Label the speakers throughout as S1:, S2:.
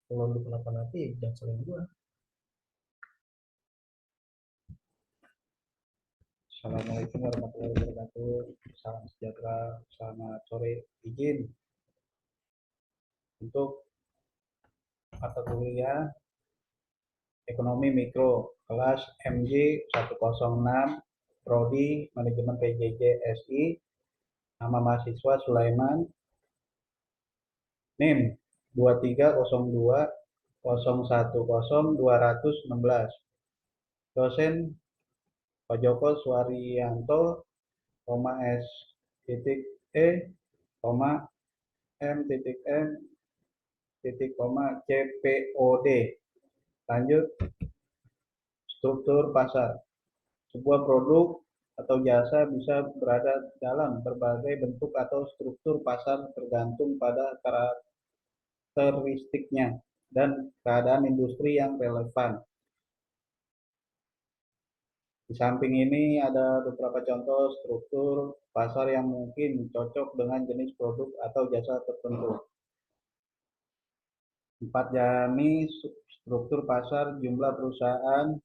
S1: Kalau lu kenapa nanti jangan selain gua. Assalamualaikum warahmatullahi wabarakatuh. Salam sejahtera, selamat sore. Izin untuk mata kuliah Ekonomi Mikro kelas MJ 106 Prodi Manajemen PJJ SI. Nama mahasiswa Sulaiman. NIM 2302010216. Dosen Pak Joko Suwaryanto, S titik E, M titik M titik CPOD. Lanjut, struktur pasar. Sebuah produk atau jasa bisa berada dalam berbagai bentuk atau struktur pasar tergantung pada karakteristiknya dan keadaan industri yang relevan. Di samping ini ada beberapa contoh struktur pasar yang mungkin cocok dengan jenis produk atau jasa tertentu. 4 jenis struktur pasar jumlah perusahaan. 1.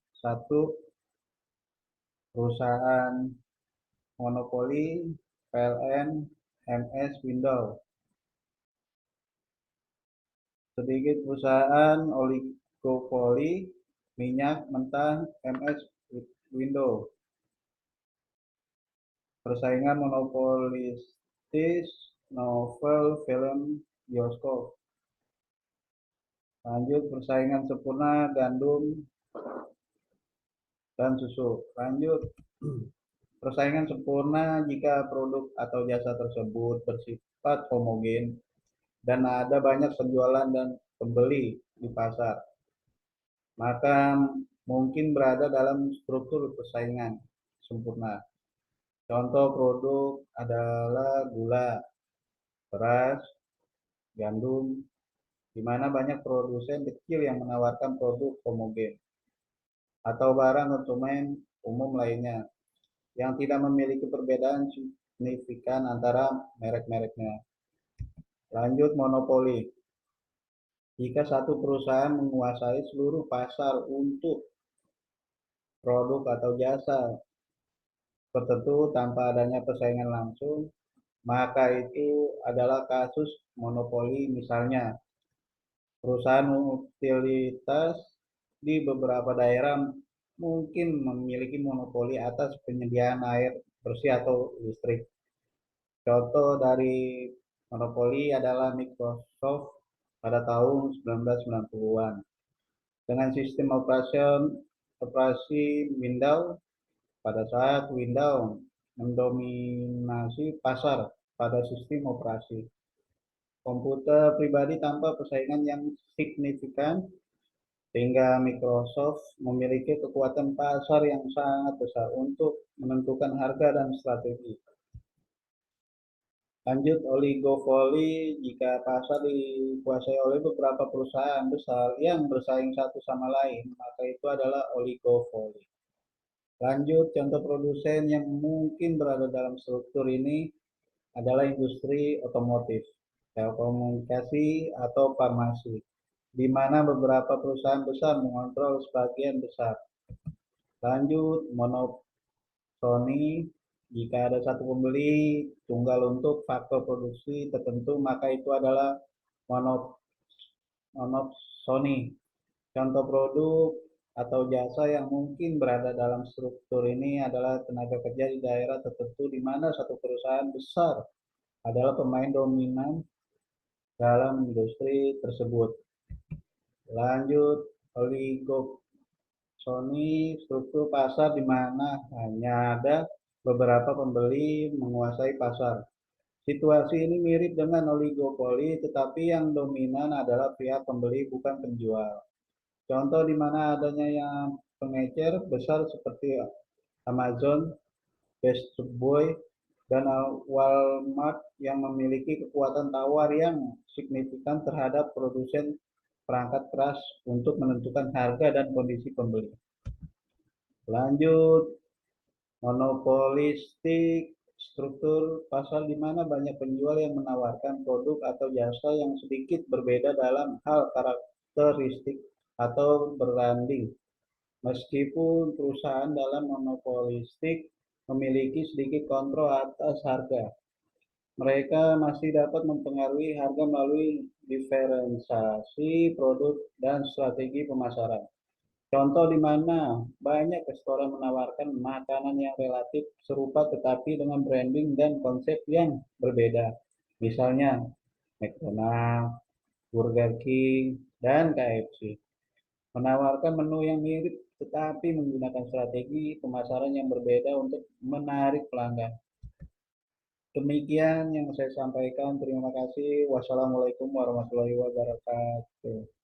S1: Perusahaan monopoli, PLN, MS, Windows. Sedikit perusahaan oligopoli, minyak mentah, MS, Windows. Persaingan monopolistis, novel, film, bioskop. Lanjut, persaingan sempurna, gandum dan susu. Lanjut, persaingan sempurna jika produk atau jasa tersebut bersifat homogen dan ada banyak penjualan dan pembeli di pasar, maka mungkin berada dalam struktur persaingan sempurna. Contoh produk adalah gula, beras, gandum, di mana banyak produsen kecil yang menawarkan produk homogen, atau barang konsumen umum lainnya yang tidak memiliki perbedaan signifikan antara merek-mereknya. Lanjut, monopoli. Jika satu perusahaan menguasai seluruh pasar untuk produk atau jasa tertentu tanpa adanya persaingan langsung, maka itu adalah kasus monopoli. Misalnya, perusahaan utilitas di beberapa daerah mungkin memiliki monopoli atas penyediaan air bersih atau listrik. Contoh dari monopoli adalah Microsoft pada tahun 1990-an. Dengan sistem operasi Windows, pada saat Windows mendominasi pasar pada sistem operasi komputer pribadi tanpa persaingan yang signifikan, sehingga Microsoft memiliki kekuatan pasar yang sangat besar untuk menentukan harga dan strategi. Lanjut, oligopoli. Jika pasar dikuasai oleh beberapa perusahaan besar yang bersaing satu sama lain, maka itu adalah oligopoli. Lanjut, contoh produsen yang mungkin berada dalam struktur ini adalah industri otomotif, telekomunikasi, atau farmasi, di mana beberapa perusahaan besar mengontrol sebagian besar. Lanjut, monopsoni. Jika ada satu pembeli tunggal untuk faktor produksi tertentu, maka itu adalah monopsoni. Contoh produk atau jasa yang mungkin berada dalam struktur ini adalah tenaga kerja di daerah tertentu di mana satu perusahaan besar adalah pemain dominan dalam industri tersebut. Lanjut, oligopoli, struktur pasar di mana hanya ada beberapa pembeli menguasai pasar. Situasi ini mirip dengan oligopoli, tetapi yang dominan adalah pihak pembeli bukan penjual. Contoh di mana adanya yang pengecer besar seperti Amazon, Best Buy, dan Walmart yang memiliki kekuatan tawar yang signifikan terhadap produsen perangkat keras untuk menentukan harga dan kondisi pembeli. Lanjut, monopolistik, struktur pasar di mana banyak penjual yang menawarkan produk atau jasa yang sedikit berbeda dalam hal karakteristik atau branding. Meskipun perusahaan dalam monopolistik memiliki sedikit kontrol atas harga, mereka masih dapat mempengaruhi harga melalui diferensiasi produk dan strategi pemasaran. Contoh di mana banyak restoran menawarkan makanan yang relatif serupa tetapi dengan branding dan konsep yang berbeda. Misalnya McDonald's, Burger King, dan KFC menawarkan menu yang mirip tetapi menggunakan strategi pemasaran yang berbeda untuk menarik pelanggan. Demikian yang saya sampaikan. Terima kasih. Wassalamualaikum warahmatullahi wabarakatuh.